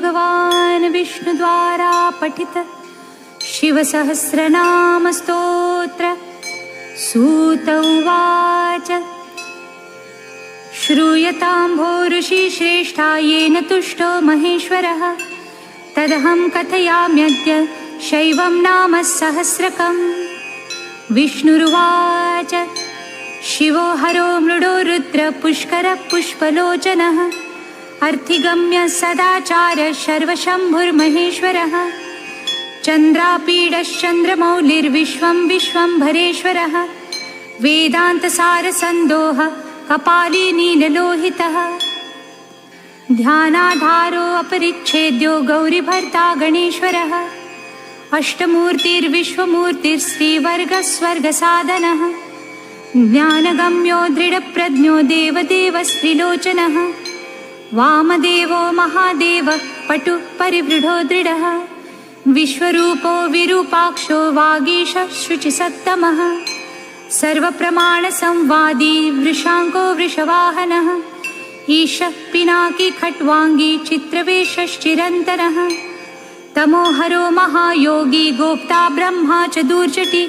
भगवान् विष्णुद्वारा पठित शिवसहस्रनाम स्तोत्र। सूत उवाच श्रूयतां भो ऋषि श्रेष्ठा येन तुष्टो महेश्वरः तदहं कथयाम्यद्य शैवं नाम सहस्रकम्। विष्णुरुवाच शिवो हरो मृडो रुद्र पुष्कर पुष्पलोचनः अर्थिगम्य सदाचार शर्वशम्भुर्महेश्वरः चन्द्रापीडश्चन्द्रमौलिर्विश्वं विश्वम्भरेश्वरः वेदान्तसारसन्दोह कपाली नीललोहितः ध्यानाधारो अपरिच्छेद्यो गौरीभर्ता गणेश्वरः अष्टमूर्तिर्विश्वमूर्तिर्श्रीवर्गस्वर्गसाधनः ज्ञानगम्यो दृढप्रज्ञो देवदेवस्त्रिलोचनः वामदेवो महादेव पटु परिवृढो दृढः विश्वरूपो विरूपाक्षो वागीश शुचिसत्तमः सर्वप्रमाणसंवादी वृषाङ्को वृषवाहनः ईशः पिनाकी खट्वाङ्गी चित्रवेशश्चिरन्तनः तमोहरो महायोगी गोप्ता ब्रह्मा च दूर्जटी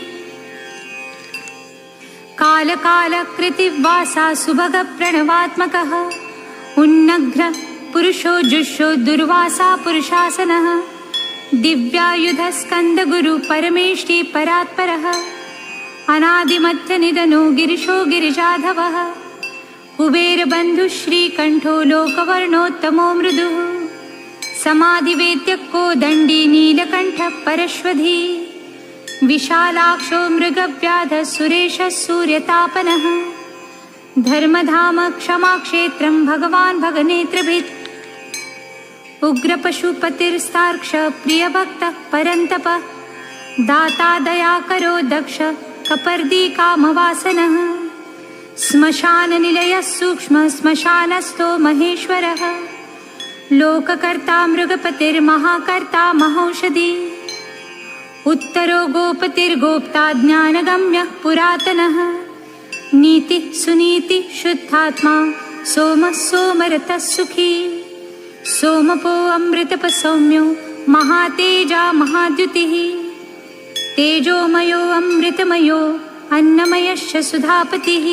कालकालकृतिवासा सुभगप्रणवात्मकः उन्नघ्र पुरुषो जुषो दुर्वासा पुरुषासनः दिव्यायुधस्कन्दगुरु परमेष्टि परात्परः अनादिमध्यनिधनो गिरिशो गिरिजाधवः कुबेरबन्धु श्रीकण्ठो लोकवर्णोत्तमो मृदुः समाधिवेद्य कोदण्डी नीलकण्ठः परश्वधी विशालाक्षो मृगव्याधः सुरेशः सूर्यतापनः धर्मधाम क्षमाक्षेत्रं भगवान् भगनेत्रभित् उग्रपशुपतिर्स्तार्क्ष प्रियभक्तः परन्तपः दाता दयाकरो दक्ष कपर्दी कामवासनः श्मशाननिलयः सूक्ष्म श्मशानस्थो महेश्वरः लोककर्ता मृगपतिर्महाकर्ता महौषधी उत्तरो गोपतिर्गोप्ता ज्ञानगम्यः पुरातनः नीतिः सुनीतिः शुद्धात्मा सोमः सोमरतः सुखी सोमपो अमृतप सौम्यो महातेजा महाद्युतिः तेजोमयो अमृतमयो अन्नमयश्च सुधापतिः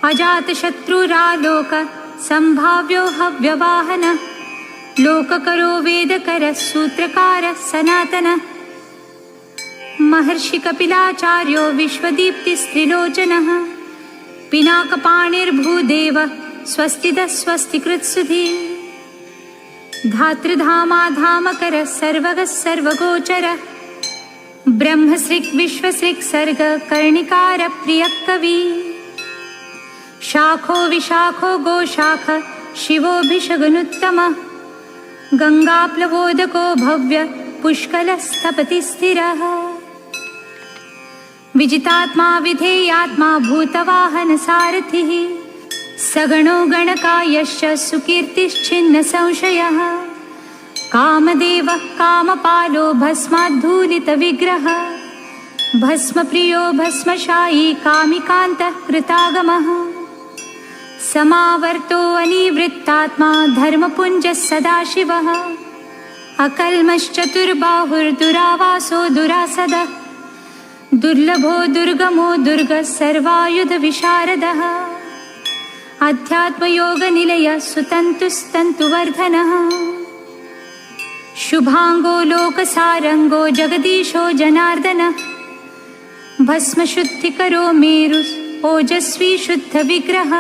अजातशत्रुरालोक संभाव्यो हव्यवाहनः लोककरो वेदकरः सूत्रकारः सनातनः महर्षि कपिलाचार्यो विश्वदीप्तिस्त्रिलोचनः पिनाकपाणिर्भूदेवः स्वस्तिदः स्वस्तिकृत्सुधी धातृधामाधामकरः सर्वगः सर्वगोचरः ब्रह्मसृक् विश्वसृक् सर्ग कर्णिकार प्रियः कवि शाखो विशाखो गोशाख शिवोऽभिषगनुत्तमः गङ्गाप्लवोदको भव्य पुष्कलस्थपति स्थिरः विजितात्मा विधेयात्मा भूतवाहन सारथिः सगणो गणकायश्च सुकीर्तिश्चिन्न संशयः कामदेवः कामपालो भस्माद्धूलितविग्रहः भस्मप्रियो भस्मशायी कामिकान्तः कृतागमः समावर्तो अनिवृत्तात्मा धर्मपुञ्जः सदाशिवः अकल्मश्चतुर्बाहुर्दुरावासो दुरासदः दुर्लभो दुर्गमो दुर्गः सर्वायुधविशारदः अध्यात्मयोगनिलयः सुतन्तुस्तन्तुवर्धनः शुभांगो लोकसारंगो जगदीशो जनार्दनः भस्मशुद्धिकरो मेरु ओजस्वी शुद्ध विग्रह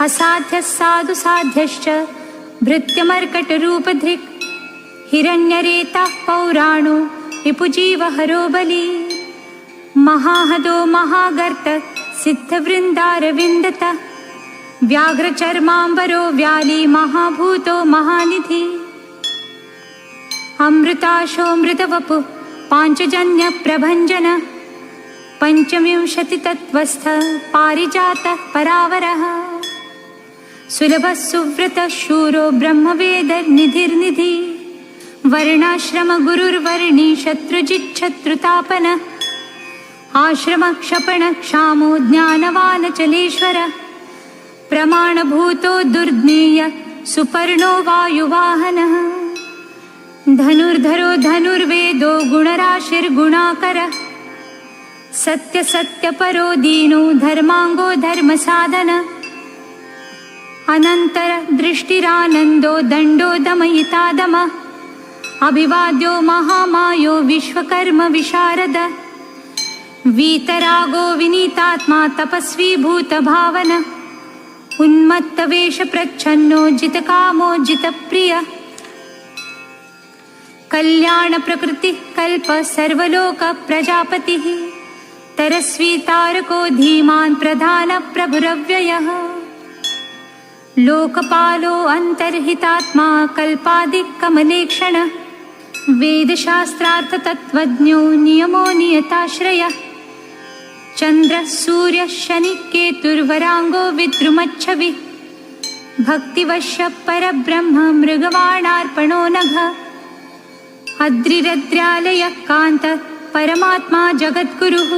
असाध्य साधु साध्यश्च भृत्यमर्कटरूपधृक् हिरण्यरेतः पौराणो रिपुजीवहरो बली महाहदो महागर्त सिद्धवृन्दारविन्दतः व्याघ्रचर्माम्बरो व्याली महाभूतो महानिधि अमृताशोऽमृतवपुः पाञ्चजन्यप्रभञ्जनः पञ्चविंशतितत्त्वस्थः पारिजातः परावरः सुलभः सुव्रतः शूरो ब्रह्मवेदनिधिर्निधि वर्णाश्रमगुरुर्वर्णी शत्रुजिच्छत्रुतापनः आश्रमक्षपणक्षामो ज्ञानवानचलेश्वरः प्रमाणभूतो दुर्ज्ञेय सुपर्णो वायुवाहनः धनुर्धरो धनुर्वेदो गुणराशिर्गुणाकरः सत्यसत्यपरो दीनो धर्मांगो धर्मसाधन अनंतर दृष्टिरानंदो दंडो दमयिता दमः अभिवाद्यो महामायो विश्वकर्म विशारद वीतरागो विनीतात्मा तपस्वी भूतभावन उन्मत्तवेष प्रच्छन्नो जितकामो जितप्रिय कल्याण प्रकृति कल्प सर्वलोक प्रजापतिः तरस्वी तारको धीमान् प्रधान प्रभुरव्ययः लोकपालो अंतर्हितात्मा कल्पादिक कमलेक्षण वेदशास्त्रार्थ तत्वज्ञो नियमो नियताश्रयः चंद्र सूर्य शनि केतुर्वरांगो विद्रुमच्छवि भक्तिवश्य परब्रह्म मृगवाणार्पणो नघ अद्रिरद्र्यालय कांत परमात्मा जगद्गुरुः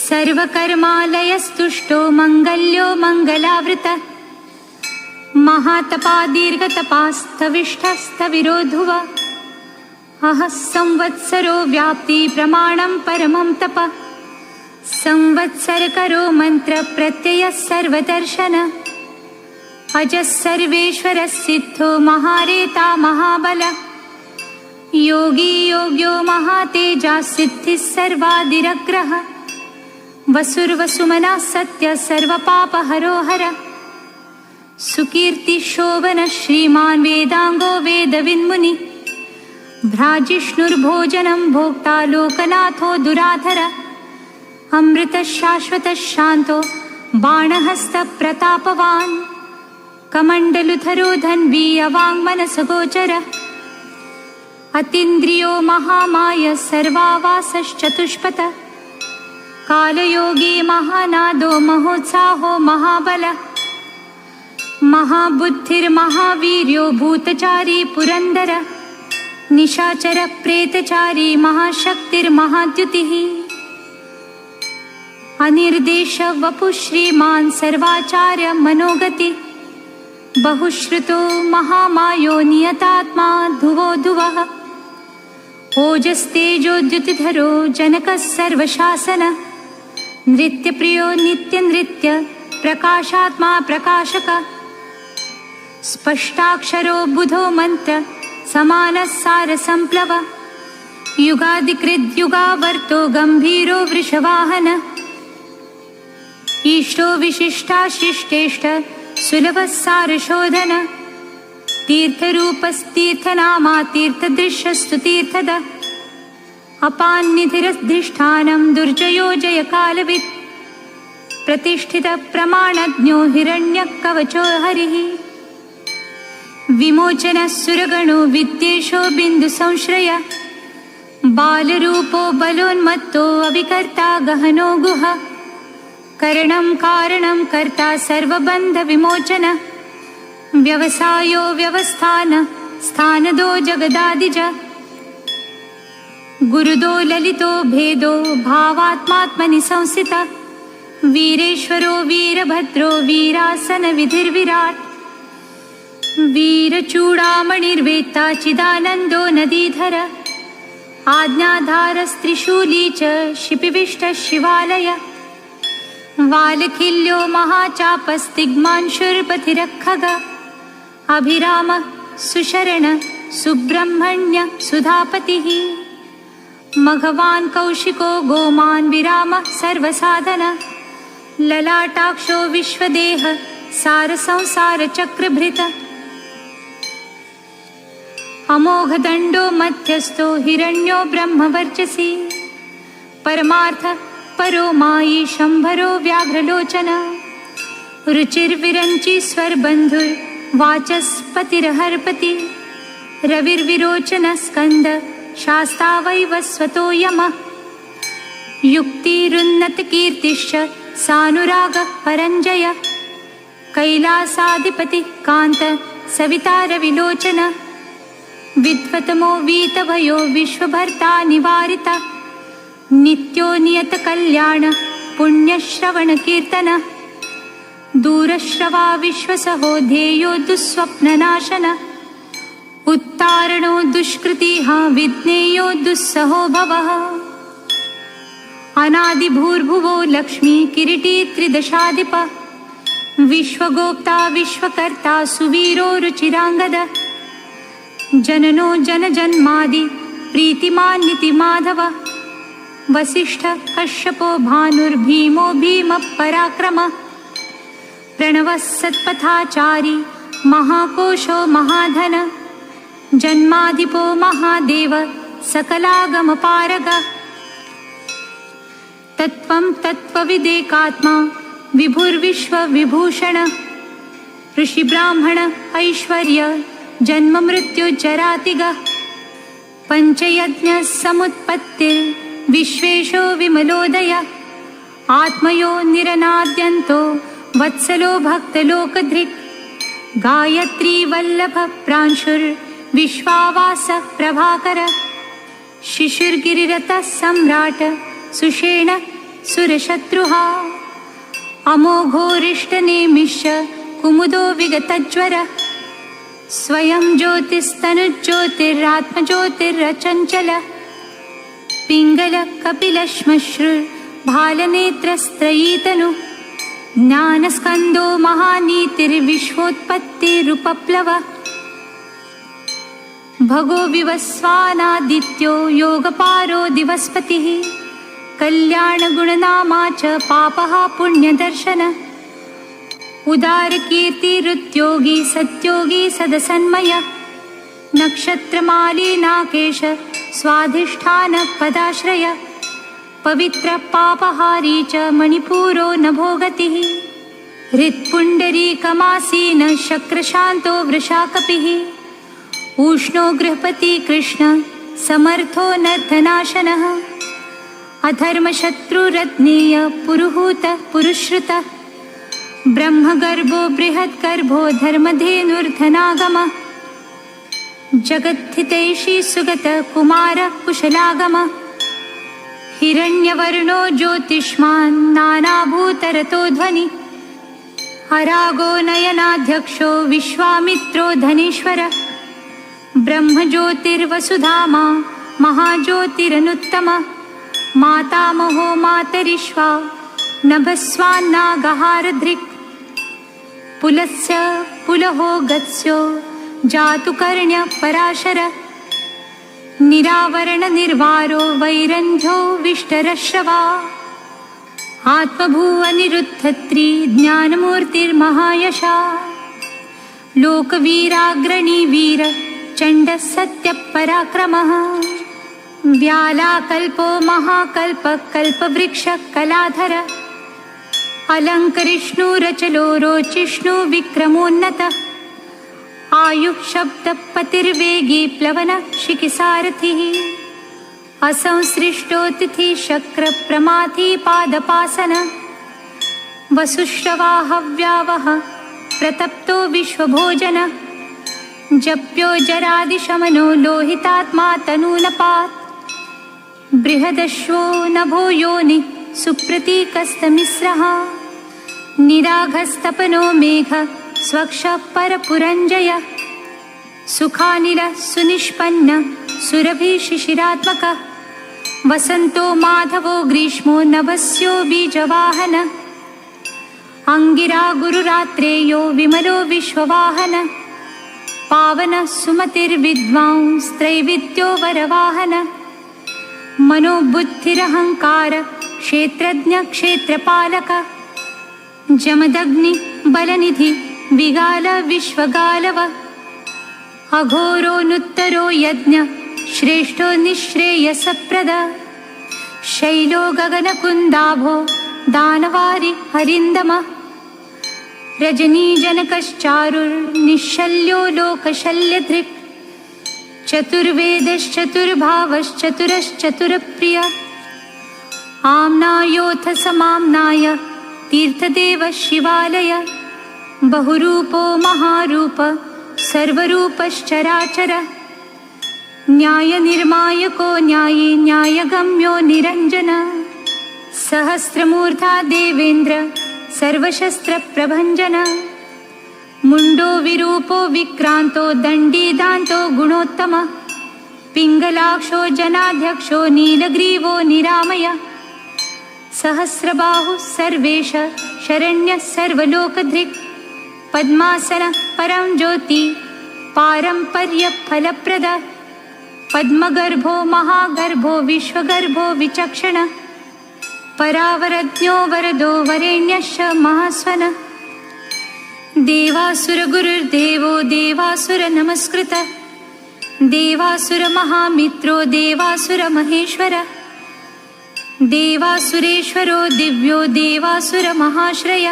सर्वकर्मालयस्तुष्टो मंगल्यो मंगलावृत महातपा दीर्घतपास्तविष्ठस्तविरो ध्रुव अह संवत्सरो व्याप्ति प्रमाणं परमं तप संवत्सरकरो मंत्र प्रत्यय सर्वदर्शन अजः सर्वेश्वरः सिद्धो महारेता महाबल योगी योग्यो महातेजा सिद्धिः सर्वादिरग्रह वसुर्वसुमनः सत्य सर्वपापहरो हर सुकीर्ति शोभन श्रीमान वेदांगो वेदविन्मुनि भ्राजिष्णुर्भोजनं भोक्ता लोकनाथो दुराधर अमृत शाश्वत शांतो बाणहस्त प्रतापवान् कमंडलुधरो धन्वी अवाङ्मनसगोचर अतीन्द्रियो महामाय सर्वावासश्चतुष्पथ कालयोगी महानादो महोत्साहो महाबल महाबुद्धिर्महावीर्यो भूतचारी पुरंदर निशाचर प्रेतचारी महाशक्तिर्महाद्युतिः अनिर्देश वपु श्रीमान सर्वाचार्य मनोगति बहुश्रुतो महामायो नियतात्मा धुवो धुवः ओजस्तेजोद्युतिधरो जनकः सर्वशासन नृत्यप्रियो नित्यनृत्य प्रकाशात्मा प्रकाशक स्पष्टाक्षरो बुधो मंत्र समानः सार संप्लव युगादिकृद्युगावर्तो गंभीरो वृषवाहन ईष्टो विशिष्टाशिष्टेष्ट सुलभः सारशोधन तीर्थरूपस्तीर्थनामा तीर्थदृश्यस्तु तीर्थद अपान्निधिरधिष्ठानं दुर्जयो जयकालवित् प्रतिष्ठित प्रमाणज्ञो हिरण्यकवचो हरिः विमोचन सुरगणो विद्वेषो बिंदु संश्रय बालरूपो बलोन्मत्तो अविकर्ता गहनो गुह करणं कारणं कर्ता सर्वबंध विमोचन व्यवसायो व्यवस्थान स्थानदो जगदादिज गुरुदो ललितो भेदो भावात्मात्मनि संस्थित वीरेश्वरो वीरभद्रो वीरासन विधिर्विराट वीरचूडामणिर्वेत्ता चिदानंदो नदीधर आज्ञाधारस्त्रिशूली च शिपिविष्ट शिवालय वालखिल्यो महाचापस्तिग्मांशुर्पथिरखग अभिराम सुशरण सुब्रह्मण्य सुधापतिः मघवान् कौशिको गोमान् विराम सर्वसाधन ललाटाक्षो विश्वदेह सार संसार चक्रभृत अमोघदंडो मध्यस्थो हिरण्यो ब्रह्मवर्चसी परमार्थ परो मायी शंभरो व्याघ्रलोचन रुचिर्विरंची स्वरबंधुर वाचस्पतिरहर्पति रविर्विरोचन स्कंद शास्ता वैवस्वतो यमः युक्तिरुन्नत कीर्तिश्च सानुराग परंजय कैलासाधिपति कांत सवितार विलोचन विद्वतमो वीतभयो विश्वभर्ता निवारिता नित्यो नियत कल्याण पुण्यश्रवण कीर्तन दूरश्रवा विश्वसहो ध्येयो दुःस्वप्ननाशन उत्तारणो दुष्कृतिः विज्ञेयो दुस्सहो भवः अनादिभूर्भुवो लक्ष्मी किरीटी त्रिदशाधिप विश्वगोप्ता विश्वकर्ता सुवीरो रुचिरांगद जननो जनजन्मादि प्रीतिमान् निति माधव वसिष्ठ कश्यपो भानुर्भीमो भीमपराक्रम प्रणवः सत्पथाचारी महाकोशो महाधन जन्माधिपो महादेव सकलागमपारग तत्त्वं तत्त्वविदेकात्मा विभुर्विश्वविभूषण ऋषिब्राह्मण ऐश्वर्य जन्म मृत्यु जरातिग पंचयज्ञ समुत्पत्तिर् विश्वेशो विमलोदय आत्मयो निरनाद्यन्तो वत्सलो भक्तलोकधृक् गायत्री वल्लभ प्रांशुर्विश्वावास प्रभाकर शिशुर्गिरिरतः सम्राट सुषेण सुरशत्रुः अमोघोरिष्टनेमिष्य कुमुदो विगतज्वर स्वयं ज्योतिस्तनुज्योतिरात्मज्योतिरचञ्चल पिङ्गल कपिलश्मश्रुर्भालनेत्रस्त्रयीतनु ज्ञानस्कन्दो महानीतिर्विश्वोत्पत्तिरुपप्लव भगो विवस्वानादित्यो योगपारो दिवस्पतिः कल्याणगुणनामा च पापः पुण्यदर्शन उदारकीर्तिरुद्योगी सत्योगी सदसन्मय नक्षत्रमालिनाकेश स्वाधिष्ठानपदाश्रय पवित्रपापहारी च मणिपूरो नभोगतिः हृत्पुण्डरीकमासीन शक्रशान्तो वृषाकपिः उष्णो गृहपति कृष्ण समर्थो नर्धनाशनः अधर्मशत्रुरत्नीय पुरुहूत पुरुश्रुत ब्रह्मगर्भो बृहद्गर्भो धर्मधेनुर्धनागम जगद्धितैषी सुगत कुमार कुशलागम हिरण्यवर्णो ज्योतिष्मान् नानाभूतरतो ध्वनि अरागो नयनाध्यक्षो विश्वामित्रो धनीश्वर ब्रह्मज्योतिर्वसुधामा महाज्योतिरनुत्तम मातामहो मातरिश्वा नभस्वान्नागहारधृक् पुलस्य पुलहो गत्स्यो जातुकर्ण्य पराशर निरावरण निर्वारो वैरन्ध्यो विष्टरश्रवा आत्मभुवनिरुद्धत्री ज्ञानमूर्तिर्महायशा लोकवीराग्रणी वीर चण्ड सत्यपराक्रमः व्यालाकल्पो महाकल्प कल्पवृक्ष कलाधर अलङ्करिष्णुरचलो रोचिष्णु विक्रमोन्नत आयुः शब्दपतिर्वेगी प्लवन शिखिसारथिः असंसृष्टो तिथि शक्र प्रमाथि पादपासन वसुश्रवाहव्यावह प्रतप्तो विश्वभोजन जप्यो जरादिशमनो लोहितात्मा तनूनपात् बृहदश्वो नभो योनि सुप्रतीकस्तमिस्रः निराघस्तपनो मेघ स्वक्ष परपुरञ्जय सुखानिल सुनिष्पन्न सुरभिशिशिरात्मक वसन्तो माधवो ग्रीष्मो नभस्यो बीजवाहन अंगिरा गुरुरात्रेयो विमलो विश्ववाहन पावन सुमतिर्विद्वांस्त्रैविद्यो वरवाहन मनोबुद्धिरहंकार क्षेत्रज्ञ क्षेत्रपालक जमदग्नि बलनिधि विगाल विश्वगालव अघोरोनुत्तरो यज्ञ श्रेष्ठो निःश्रेयसप्रद शैलो गगनकुन्दाभो दानवारि हरिन्दम रजनीजनकश्चारुर्निश्शल्यो लोकशल्यधृक् चतुर्वेदश्चतुर्भावश्चतुरश्चतुरप्रिय आम्नायोऽथ समाम्नाय तीर्थदेव शिवालय बहुरूपो महारूप सर्वरूपश्चराचर न्यायनिर्मायको न्यायी न्यायगम्यो निरञ्जन सहस्रमूर्धा देवेन्द्र सर्वशस्त्रप्रभञ्जन मुण्डो विरूपो विक्रान्तो दण्डीदान्तो गुणोत्तम पिङ्गलाक्षो जनाध्यक्षो नीलग्रीवो निरामय सहस्रबाहुः सर्वेश शरण्यः सर्वलोकधृक् पद्मासन परं ज्योति पारम्पर्यफलप्रद पद्मगर्भो महागर्भो विश्वगर्भो विचक्षण परावरज्ञो वरदो वरेण्यश्च महास्वन देवासुरगुरुर्देवो देवासुरनमस्कृत देवासुरमहामित्रो देवासुरमहेश्वर देवासुरेश्वरो दिव्यो देवासुरमहाश्रय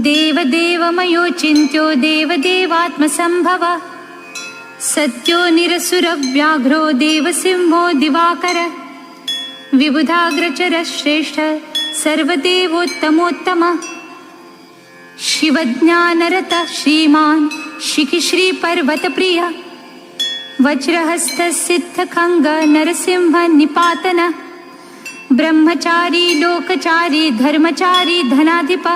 देवदेवमयो चिन्त्यो देवदेवात्मसम्भव सत्यो निरसुरव्याघ्रो देवसिंहो दिवाकर विबुधाग्रचरश्रेष्ठ सर्वदेवोत्तमोत्तम शिवज्ञानरत श्रीमान् शिखिश्रीपर्वतप्रिय वज्रहस्तसिद्धखङ्ग नरसिंह निपातन ब्रह्मचारी लोकचारी धर्मचारी धनाधिप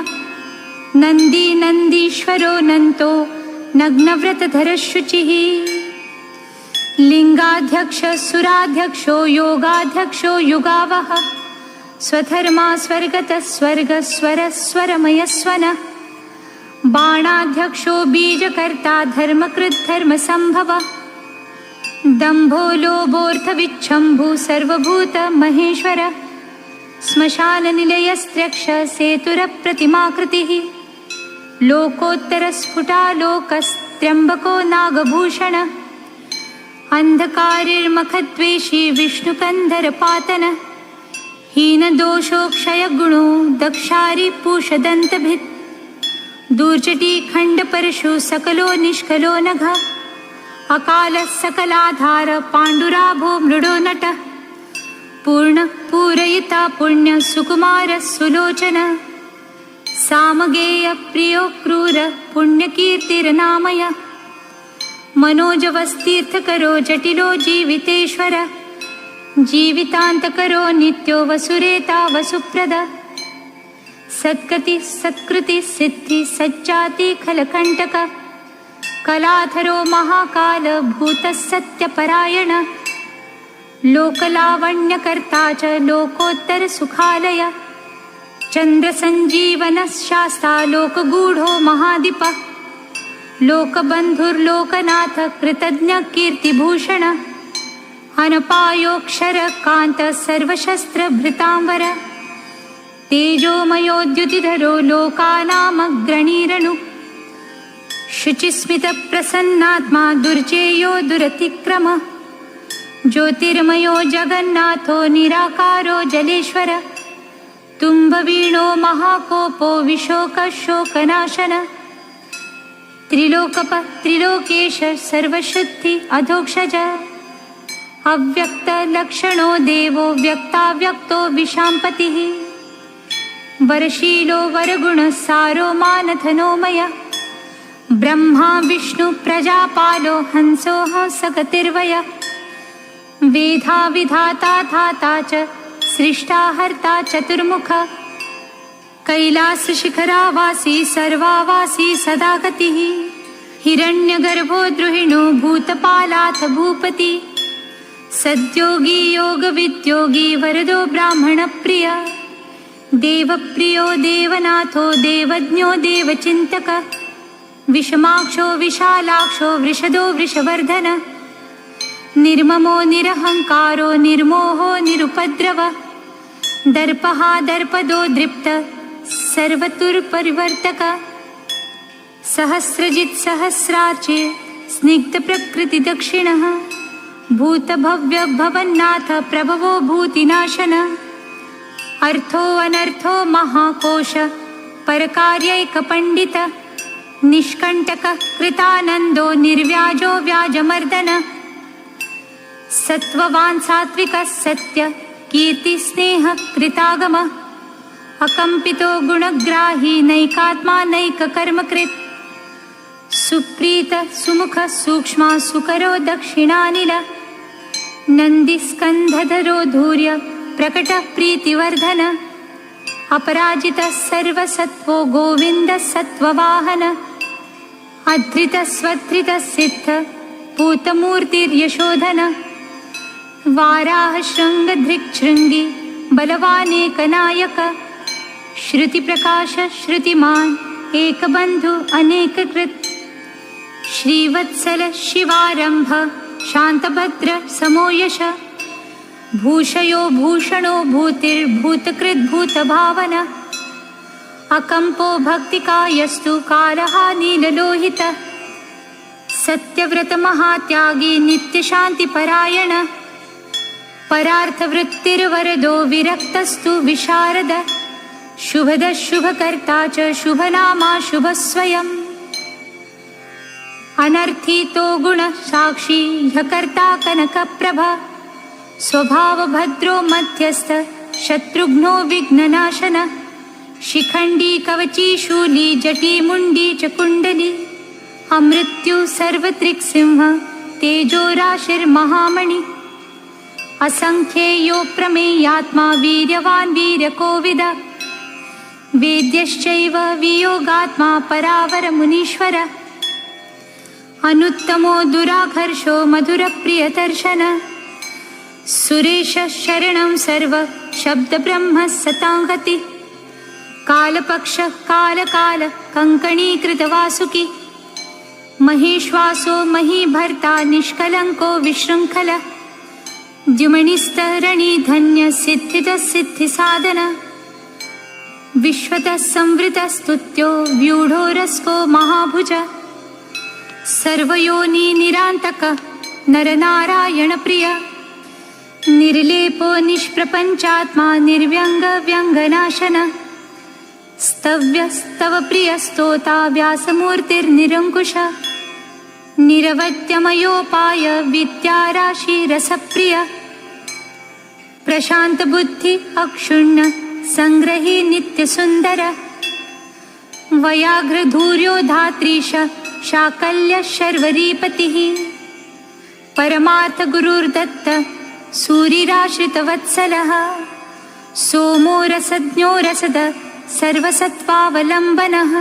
नन्दी नन्दीश्वरो नन्तो नग्नव्रतधरशुचिः लिंगाध्यक्ष सुराध्यक्षो योगाध्यक्षो युगावः स्वधर्मा स्वर्गतः स्वर्गस्वरस्वरमयस्वन बाणाध्यक्षो बीजकर्ता धर्मकृद्धर्मसम्भव दम्भो लोभोऽर्थविच्छम्भु सर्वभूत महेश्वर श्मशाननिलयस्त्र्यक्ष सेतुरप्रतिमाकृतिः लोकोत्तरस्फुटालोकस्त्र्यम्बको नागभूषण अन्धकारिर्मखद्वेषी विष्णुकन्धरपातन हीनदोषोक्षयगुणो दक्षारिपूषदन्तभित् दूर्जटीखण्डपरशु सकलो निष्कलो नघ अकालः सकलाधार पाण्डुराभो मृडो नट पूर्ण पूरयिता पुण्य सुकुमार सुलोचन सामगेय प्रियो क्रूर पुण्यकीर्तिर्नामय मनोजवस्तीर्थकरो जटिलो जीवितेश्वर जीवितान्तकरो नित्यो वसुरेता वसुप्रद सत्कति सत्कृति सिद्धि सज्जाति खलकण्टक कलाधरो महाकाल भूतः सत्यपरायण लोकलावण्यकर्ता च लोकोत्तर सुखालय चन्द्रसञ्जीवन शास्ता लोकगूढो महादीप लोकबन्धुर्लोकनाथ कृतज्ञ कीर्तिभूषण अनपायोक्षर कान्त सर्वशस्त्रभृतांवर तेजोमयोद्युतिधरो लोकानामग्रणीरणु शुचिस्मितप्रसन्नात्मा दुर्जेयो दुरतिक्रम ज्योतिर्मयो जगन्नाथो निराकारो जलेश्वर तुम्बवीणो महाकोपो विशोकशोकनाशन त्रिलोकप त्रिलोकेश सर्वशुद्धि अधोक्षज अव्यक्तलक्षणो देवो व्यक्ताव्यक्तो विशाम्पतिः वरशीलो वरगुणसारो मानधनोमय ब्रह्मा विष्णु प्रजापालो हंसो हंसगतिर्वय वेधा विधाता धाता च सृष्टा हर्ता चतुर्मुख कैलासशिखरावासी सर्वावासी सदा गतिः हिरण्यगर्भो द्रुहिणो भूतपालाथ भूपति सद्योगी योगविद्योगी वरदो ब्राह्मणप्रिय देवप्रियो देवनाथो देवज्ञो देवचिन्तक विषमाक्षो विशालाक्षो वृषदो वृषवर्धन निर्ममो निरहंकारो निर्मोहो निरुपद्रव दर्पः दर्पदो दृप्त सर्वतुर्परिवर्तक सहस्रजित् सहस्रार्चे स्निग्धप्रकृतिदक्षिणः भूतभव्य भवन्नाथ प्रभवो भूतिनाशन अर्थो अनर्थो महाकोश परकार्यैकपण्डित निष्कण्टक कृतानन्दो निर्व्याजो व्याजमर्दन सत्त्ववान् सात्विकः सत्य कीर्तिस्नेह कृतागम अकम्पितो गुणग्राही नैकात्मा नैककर्मकृत् सुप्रीत सुमुख सूक्ष्मा सुकरो दक्षिणानिल नन्दिस्कन्धधरो धूर्य प्रकट प्रीतिवर्धन अपराजितः सर्वसत्त्वो गोविन्दः सत्त्ववाहन अधृतः स्वधृतः सिद्धः पूतमूर्तिर्यशोधन वाराह शृङ्गधृक्शृङ्गी बलवानेकनायक श्रुतिप्रकाश श्रुतिमान् एकबन्धु अनेककृत् श्रीवत्सल शिवारम्भ शान्तभद्र समोयश भूषयो भूषणो भूतिर्भूतकृद्भूतभावन अकम्पो भक्तिकायस्तु कालः नीललोहित सत्यव्रतमहात्यागी नित्यशान्तिपरायण परार्थवृत्तिर्वरदो विरक्तस्तु विशारद शुभदः शुभकर्ता च शुभनामा शुभस्वयम् अनर्थितो गुणः साक्षी ह्यकर्ता कनकप्रभा स्वभावभद्रो मध्यस्थ शत्रुघ्नो विघ्ननाशन शिखण्डी कवची शूली जटी मुण्डी च कुण्डली अमृत्यु सर्वत्रिक्सिंह तेजो राशिर्महामणि असंख्येयो प्रमेयात्मा वीर्यवान् वीर्यकोविद वेद्यश्चैव वियोगात्मा परावरमुनीश्वर अनुत्तमो दुराघर्षो मधुरप्रियदर्शन सुरेश शरणं सर्व शब्दब्रह्म सताङ्गति कालपक्ष कालकाल कङ्कणीकृतवासुकी महेश्वासो महीभर्ता निष्कलङ्को विशृङ्खल द्युमणिस्तरणि धन्य सिद्धितः सिद्धिसाधन विश्वतः संवृतस्तुत्यो व्यूढोरस्को महाभुज सर्वयोनि निरान्तक नरनारायणप्रिय निर्लेपो निष्प्रपञ्चात्मा निर्व्यङ्गव्यङ्गनाशन स्तव्यस्तव प्रियस्तोता व्यासमूर्तिर्निरङ्कुश निरवद्यमयोपाय विद्याराशिरसप्रिय प्रशान्तबुद्धि अक्षुण्ण संग्रही नित्यसुन्दर वयाघ्रधूर्यो धात्रीश शाकल्य शर्वरीपतिः परमार्थगुरुर्दत्त सूरिराश्रितवत्सलः सोमो रसज्ञो रसद सर्वसत्त्वावलम्बनः